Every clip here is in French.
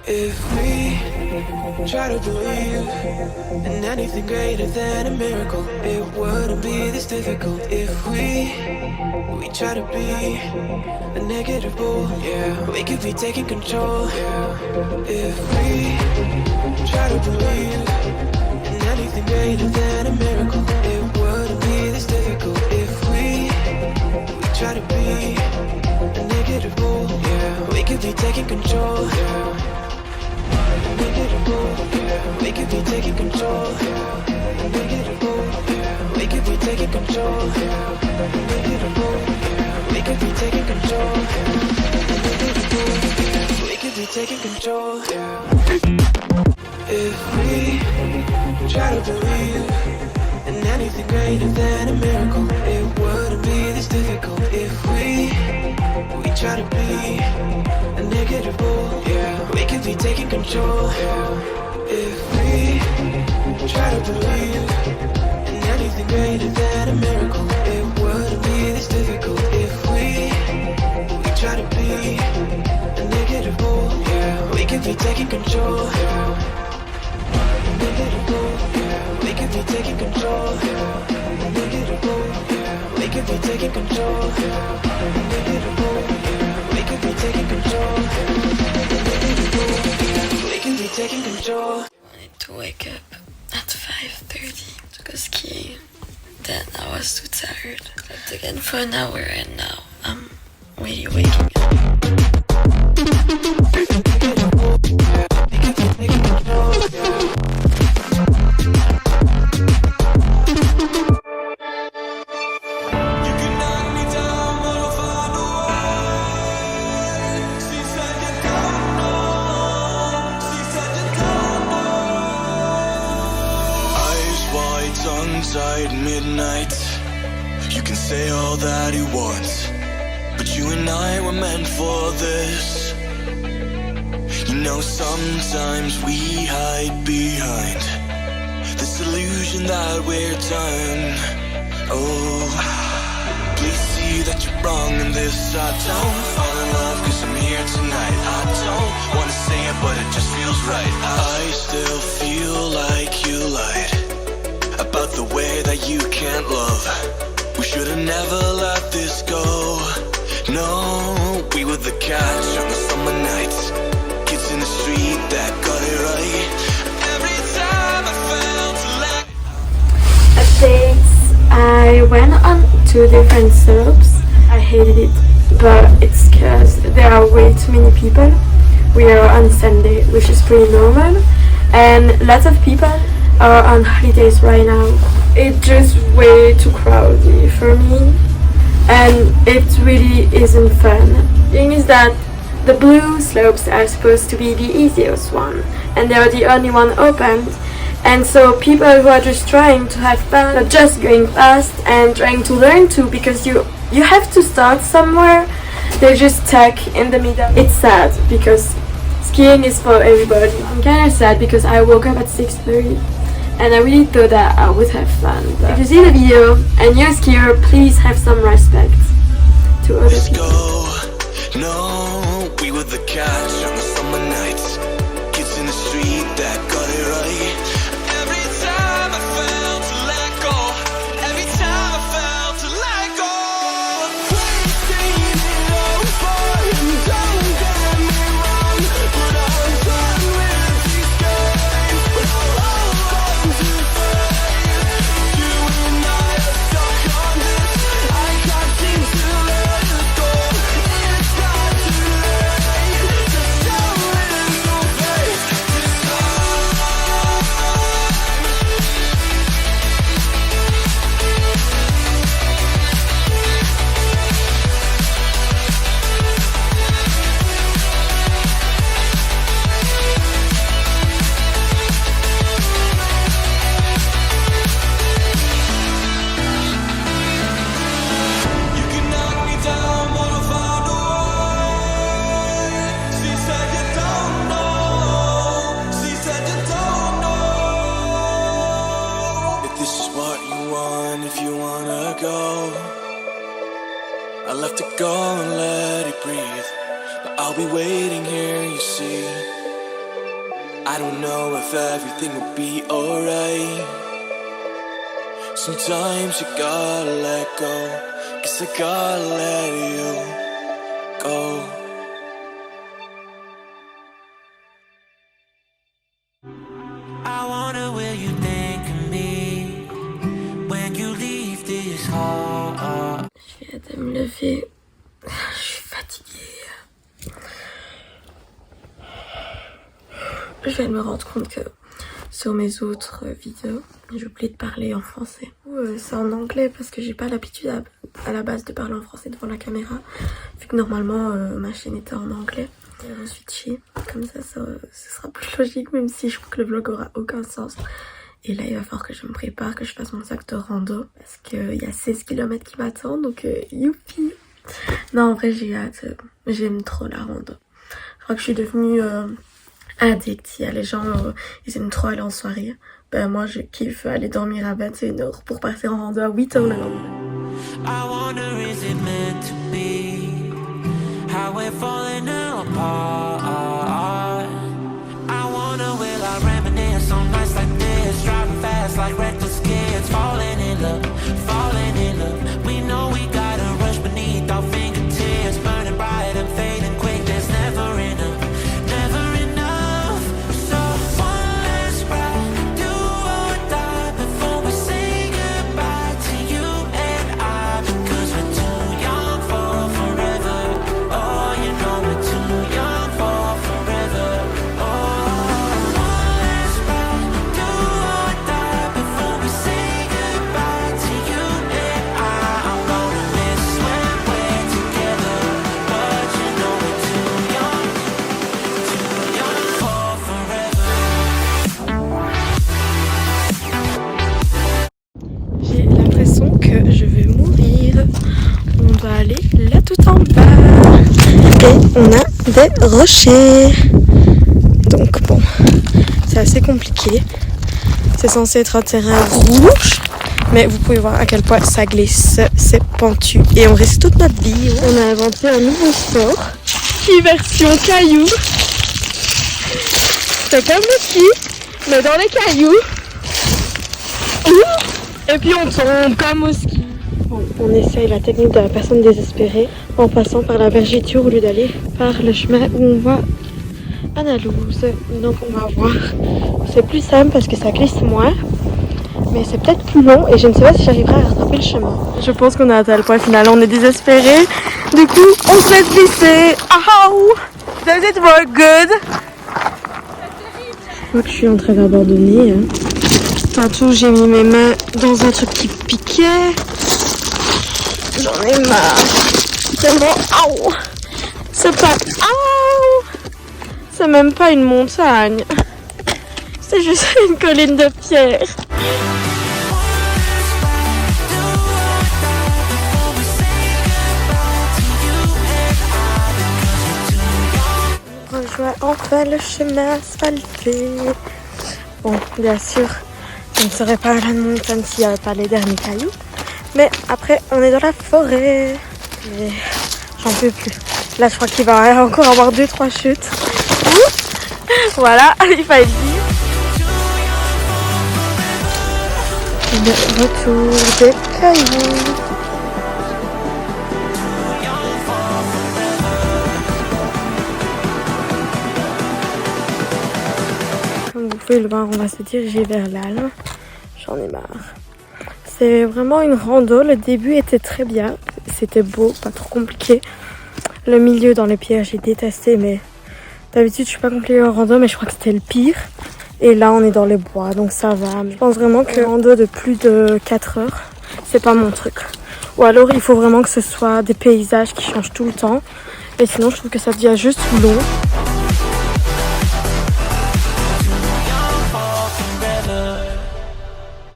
If we try to believe in anything greater than a miracle, it wouldn't be this difficult. If we try to be a negative bull, yeah, we could be taking control. Yeah. If we try to believe in anything greater than a miracle, it wouldn't be this difficult. If we try to be a negative bull, yeah, we could be taking control. Yeah. We could be taking control. We could be taking control. We could be taking control. We could be taking control. If we try to believe in anything greater than a miracle, it wouldn't be this difficult. If we try to be a negative bull, yeah, we could be taking control. If we try to believe in anything greater than a miracle, it wouldn't be this difficult. If we try to be a negative bull, yeah, we could be taking control. Negative bull, yeah, we could be taking control. Negative bull, yeah, we could be taking control. Negative bull, yeah, we could be taking control. Negative bull, yeah, we could be taking control. I wanted to wake up at 5:30 to go skiing. Then I was too tired. Slept again for an hour and now I'm really waking up. Tongue-tied midnight. You can say all that you want, but you and I were meant for this. You know, sometimes we hide behind this illusion that we're done. Oh, please see that you're wrong in this. I don't fall in love cause I'm here tonight. I don't wanna say it but it just feels right. I still feel like you lied about the way that you can't love. We should've never let this go. No, we were the catch on the summer nights, kids in the street that got it right. Every time I felt like updates. I went on 2 different slopes. I hated it, but it's cause there are way too many people. We are on Sunday, which is pretty normal, and lots of people are on holidays right now. It's just way too crowded for me, and it really isn't fun. The thing is that the blue slopes are supposed to be the easiest one, and they are the only one opened, and so people who are just trying to have fun are just going fast and trying to learn too, because you have to start somewhere. They're just stuck in the middle. It's sad because skiing is for everybody. I'm kind of sad because I woke up at 6:30 and I really thought that I would have fun. But if you see the video and you're a skier, please have some respect to other let's people. go. No, we were the catch on the summer nights, kids in the street that got it right. Every time I felt to let go, every time I felt to let go. Wasting it all for you, don't get me wrong, but I'm done with these games. But I'll hold on to fate. You and I are stuck on this. I can't seem to let it go. It's not too late to show it no face. This you can knock me down, but I'll find a way. She said you don't know. She said you don't know. If this is what you want, if you wanna go, I'll have to go and let it breathe. But I'll be waiting here, you see. I don't know if everything will be alright. Sometimes you gotta let go, 'cause I gotta let you go. I wonder will you think of me when you leave this heart. Je viens de me lever. Je suis fatiguée. Je viens de me rendre compte que sur mes autres vidéos, j'ai oublié de parler en français. C'est en anglais parce que j'ai pas l'habitude à la base de parler en français devant la caméra. Vu que normalement ma chaîne était en anglais. Je me suis chiée. Comme ça, ce sera plus logique, même si je trouve que le vlog aura aucun sens. Et là, il va falloir que je me prépare, que je fasse mon sac de rando. Parce qu'il y a 16 km qui m'attendent, donc youpi. Non, en vrai, j'ai hâte. J'aime trop la rando. Je crois que je suis devenue addict. Il y a les gens, ils aiment trop aller en soirée. Ben moi, je kiffe aller dormir à 21h pour partir en rando à 8h le lendemain. I wonder is it meant to be how we're falling apart. I wonder will I reminisce on nights like this, driving fast like reckless kids, falling in love. We know we gotta rush beneath our fingertips, burning bright and fading quick. There's never enough. So one last ride, do or die before we say goodbye to you and I, because we're too young for forever. Oh, you know we're too young for forever. Oh, one last ride, do or die before we say goodbye to you and I. I'm gonna miss when we're together, but you know we're too young for forever. J'ai l'impression que je vais mourir. On doit aller là tout en bas. Et on a des rochers. Donc bon, c'est assez compliqué. C'est censé être un terrain rouge. Mais vous pouvez voir à quel point ça glisse. C'est pentu. Et on risque toute notre vie. On a inventé un nouveau sport. Ski version caillou. C'est comme le ski, mais dans les cailloux. Et puis on tombe comme au ski. Bon, on essaye la technique de la personne désespérée en passant par la vergéture au lieu d'aller par le chemin où on va à Nalouse. Donc on va voir. C'est plus simple parce que ça glisse moins. Mais c'est peut-être plus long et je ne sais pas si j'arriverai à rattraper le chemin. Je pense qu'on a atteint le point final. On est désespérés. Du coup, on se laisse glisser. Oh! Does it work good? Je crois que je suis en train d'abandonner. Tantôt, j'ai mis mes mains dans un truc qui piquait. J'en ai marre. Tellement, aouh! C'est pas, aouh! C'est même pas une montagne. C'est juste une colline de pierre. On rejoint enfin le chemin asphalté. Bon, bien sûr, je ne serais pas à la montagne s'il n'y avait pas les derniers cailloux. Mais après, on est dans la forêt. Mais j'en peux plus. Là, je crois qu'il va encore avoir 2-3 chutes. Voilà, il fallait le dire. Le retour des cailloux. Comme vous pouvez le voir, on va se diriger vers l'Alme. J'en ai marre. C'est vraiment une rando. Le début était très bien. C'était beau, pas trop compliqué. Le milieu dans les pierres, j'ai détesté, mais d'habitude, je suis pas compliquée en rando, mais je crois que c'était le pire. Et là, on est dans les bois, donc ça va. Mais je pense vraiment que rando de plus de 4 heures, c'est pas mon truc. Ou alors, il faut vraiment que ce soit des paysages qui changent tout le temps. Et sinon, je trouve que ça devient juste long.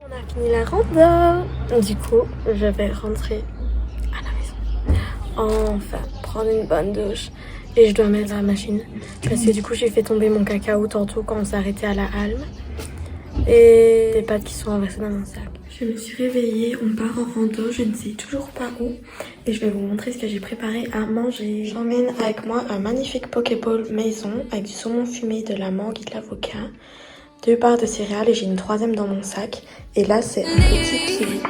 On a fini la rando. Du coup, je vais rentrer à la maison. Enfin, prendre une bonne douche. Et je dois mettre la machine. Parce que du coup, j'ai fait tomber mon cacao tantôt quand on s'est arrêté à la Halme. Et des pâtes qui sont renversées dans mon sac. Je me suis réveillée, on part en rando, je ne sais toujours pas où. Et je vais vous montrer ce que j'ai préparé à manger. J'emmène avec moi un magnifique pokéball maison avec du saumon fumé, de la mangue et de l'avocat, 2 barres de céréales et j'ai une 3e dans mon sac. Et là c'est un petit kiwi.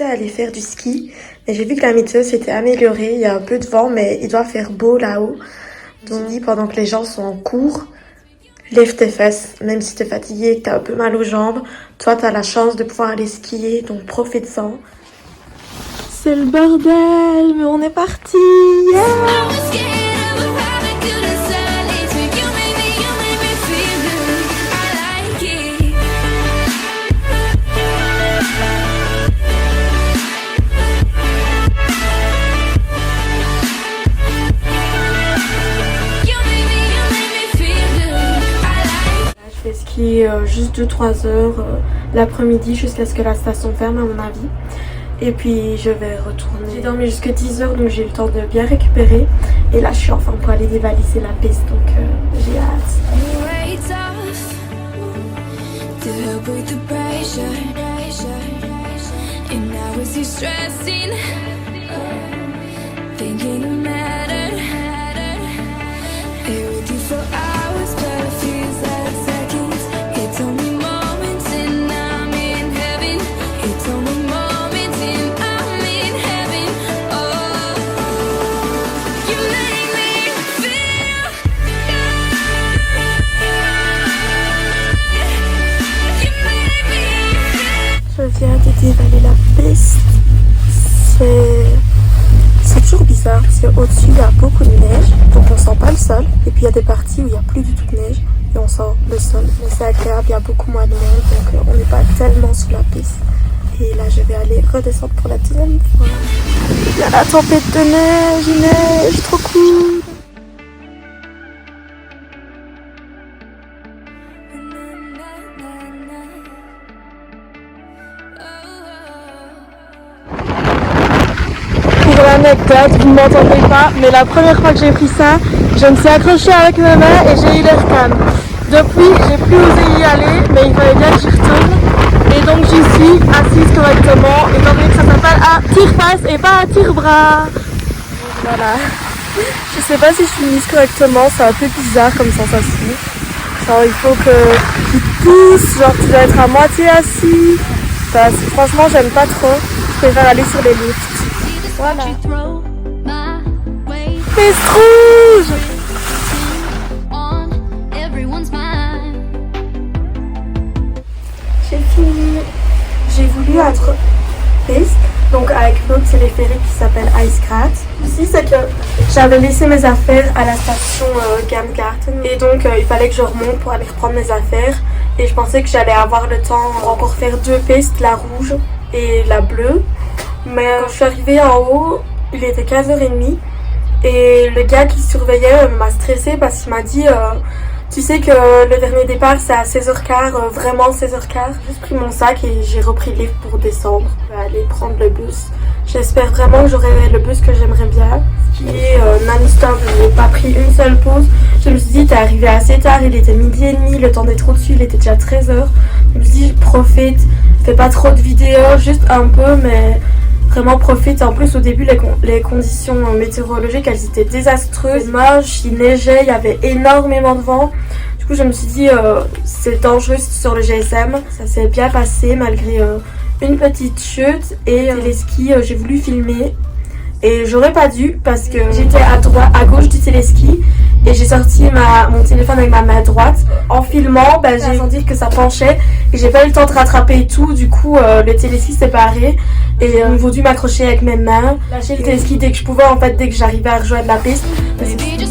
À aller faire du ski, mais j'ai vu que la météo s'était améliorée, il y a un peu de vent mais il doit faire beau là-haut. Donc pendant que les gens sont en cours, lève tes fesses, même si t'es fatigué, que t'as un peu mal aux jambes, toi t'as la chance de pouvoir aller skier, donc profite-en. C'est le bordel, mais on est parti, yeah! Juste 2-3 heures l'après-midi jusqu'à ce que la station ferme à mon avis. Et puis je vais retourner. J'ai dormi jusqu'à 10 heures donc j'ai eu le temps de bien récupérer. Et là je suis enfin pour aller dévaliser la piste donc j'ai hâte. Je viens de dévaler la piste. C'est toujours bizarre parce qu'au-dessus il y a beaucoup de neige, donc on sent pas le sol. Et puis il y a des parties où il n'y a plus du tout de neige et on sent le sol. Mais c'est agréable, il y a beaucoup moins de monde, donc on n'est pas tellement sur la piste. Et là je vais aller redescendre pour la 2e fois. Il y a la tempête de neige, il neige, trop cool. Pour l'anecdote, vous ne m'entendez pas, mais la première fois que j'ai pris ça, je me suis accrochée avec mes mains et j'ai eu l'air calme. Depuis, j'ai plus osé y aller, mais il fallait bien que j'y retourne. Et donc j'y suis assise correctement, étant donné que ça s'appelle un tire-face et pas un tire-bras. Voilà. Je sais pas si je suis mise correctement, c'est un peu bizarre comme sensation. Genre il faut qu'il pousse, genre tu dois être à moitié assis. Enfin, franchement j'aime pas trop, je préfère aller sur les lifts. Voilà. Piste rouge! J'ai fini. J'ai voulu être piste, donc avec l'autre téléphérique qui s'appelle Ice Grat. Aussi, c'est que j'avais laissé mes affaires à la station Gamgarten et donc il fallait que je remonte pour aller reprendre mes affaires. Et je pensais que j'allais avoir le temps pour encore faire 2 pistes, la rouge et la bleue. Mais quand je suis arrivée en haut, il était 15h30 et le gars qui surveillait m'a stressée parce qu'il m'a dit tu sais que le dernier départ c'est à 16h15, vraiment 16h15. J'ai juste pris mon sac et j'ai repris le lift pour descendre. Je vais aller prendre le bus J'espère vraiment que j'aurai le bus que j'aimerais bien, qui est non-stop. Je n'ai pas pris une seule pause. Je me suis dit, t'es arrivé assez tard, il était 12h30, le temps d'être au-dessus, il était déjà 13h. Je me suis dit, profite, fais pas trop de vidéos, juste un peu, mais vraiment profite. En plus, au début, les conditions météorologiques, elles étaient désastreuses, moches, il neigeait, il y avait énormément de vent. Du coup, je me suis dit, c'est dangereux sur le GSM. Ça s'est bien passé malgré une petite chute et les skis, j'ai voulu filmer et j'aurais pas dû parce que j'étais à gauche du téléski et j'ai sorti mon téléphone avec ma main droite. En filmant, j'ai senti que ça penchait et j'ai pas eu le temps de rattraper et tout. Du coup, le téléski s'est barré et j'ai dû m'accrocher avec mes mains, lâcher le téléski dès que je pouvais, en fait, dès que j'arrivais à rejoindre la piste. Maybe just